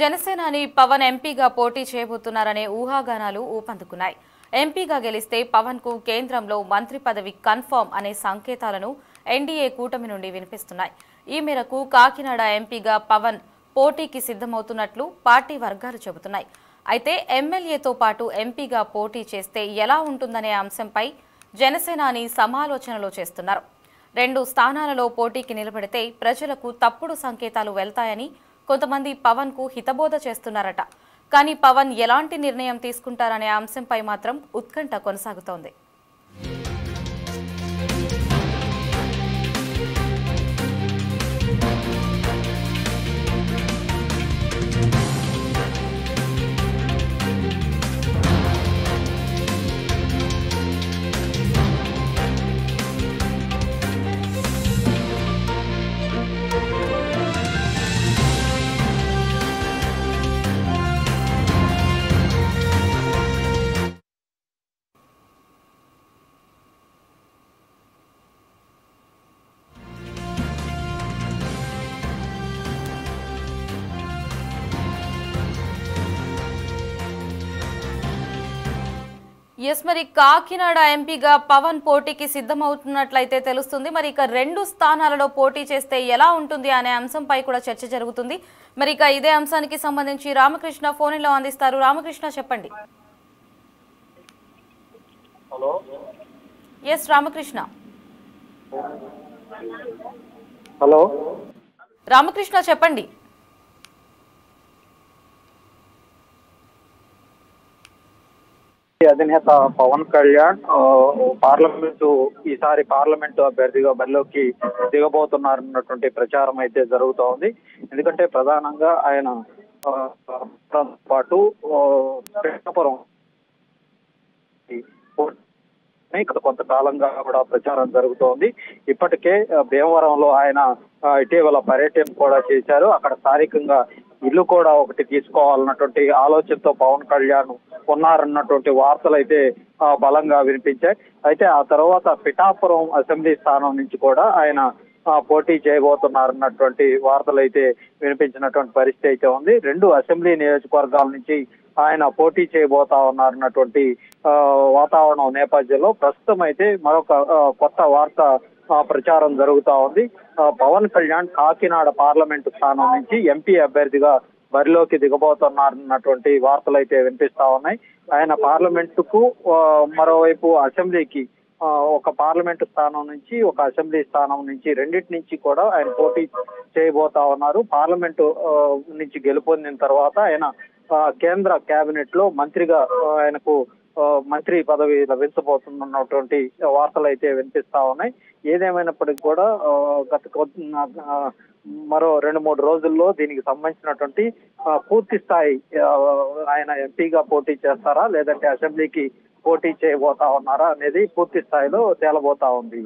జనసేనాని పవన్ ఎంపీగా పోటీ చేయబోతున్నారనే ఊహాగానాలు ఊపందుకున్నాయి. ఎంపీగా గెలిస్తే పవన్ కు కేంద్రంలో మంత్రి పదవి కన్ఫర్మ్ అనే సంకేతాలను ఎన్డీఏ కూటమి నుండి వినిపిస్తున్నాయి. ఈ మేరకు కాకినాడ ఎంపీగా పవన్ పోటీకి సిద్ధమవుతున్నట్లు పార్టీ వర్గాలు చెబుతున్నాయి. అయితే ఎమ్మెల్యేతో పాటు ఎంపీగా పోటీ చేస్తే ఎలా ఉంటుందనే అంశంపై జనసేనాని సమాలోచనలు చేస్తున్నారు. 2 స్థానాలలో పోటీకి నిలబడితే ప్రజలకు తప్పుడు సంకేతాలు వెళ్తాయని కొంతమంది పవన్ కు హితబోధ చేస్తున్నారట. కానీ పవన్ ఎలాంటి నిర్ణయం తీసుకుంటారనే అంశంపై మాత్రం ఉత్కంఠ కొనసాగుతోంది. మరి కాకినాడ ఎంపీగా పవన్ పోటీకి సిద్ధమవుతున్నట్లయితే తెలుస్తుంది. మరి ఇక 2 స్థానాలలో పోటీ చేస్తే ఎలా ఉంటుంది అనే అంశంపై కూడా చర్చ జరుగుతుంది. మరి ఇక ఇదే అంశానికి సంబంధించి రామకృష్ణ ఫోన్ లో అందిస్తారు. రామకృష్ణ చెప్పండి. Hello. Yes Ramakrishna. Hello Ramakrishna చెప్పండి. అధినేత పవన్ కళ్యాణ్ ఈసారి పార్లమెంటు అభ్యర్థిగా బరిలోకి దిగబోతున్నారన్నటువంటి ప్రచారం అయితే జరుగుతోంది. ఎందుకంటే ప్రధానంగా ఆయన పాటు పిఠాపురం కొంతకాలంగా కూడా ప్రచారం జరుగుతోంది. ఇప్పటికే భీమవరంలో ఆయన ఇటీవల పర్యటన కూడా చేశారు. అక్కడ స్థానికంగా ఇల్లు కూడా ఒకటి తీసుకోవాలన్నటువంటి ఆలోచనతో పవన్ కళ్యాణ్ ఉన్నారన్నటువంటి వార్తలు అయితే బలంగా వినిపించాయి. అయితే ఆ తర్వాత పిఠాపురం అసెంబ్లీ స్థానం నుంచి కూడా ఆయన పోటీ చేయబోతున్నారన్నటువంటి వార్తలు అయితే వినిపించినటువంటి పరిస్థితి అయితే ఉంది. 2 అసెంబ్లీ నియోజకవర్గాల నుంచి ఆయన పోటీ చేయబోతా ఉన్నారన్నటువంటి వాతావరణం నేపథ్యంలో ప్రస్తుతం అయితే మరొక కొత్త వార్త ప్రచారం జరుగుతా ఉంది. పవన్ కళ్యాణ్ కాకినాడ పార్లమెంటు స్థానం నుంచి ఎంపీ అభ్యర్థిగా బరిలోకి దిగబోతున్నారన్నటువంటి వార్తలు అయితే వినిపిస్తా ఉన్నాయి. ఆయన పార్లమెంటుకు మరోవైపు అసెంబ్లీకి ఒక పార్లమెంటు స్థానం నుంచి ఒక అసెంబ్లీ స్థానం నుంచి రెండింటి నుంచి కూడా ఆయన పోటీ చేయబోతా ఉన్నారు. పార్లమెంటు నుంచి గెలుపొందిన తర్వాత ఆయన కేంద్ర కేబినెట్ లో మంత్రిగా ఆయనకు మంత్రి పదవి లభించబోతున్నటువంటి వార్తలు అయితే వినిపిస్తా ఉన్నాయి. ఏదేమైనప్పటికీ కూడా మరో 2-3 రోజుల్లో దీనికి సంబంధించినటువంటి పూర్తి స్థాయి ఆయన ఎంపీగా పోటీ చేస్తారా లేదంటే అసెంబ్లీకి పోటీ చేయబోతా ఉన్నారా అనేది పూర్తి స్థాయిలో తేలబోతా ఉంది.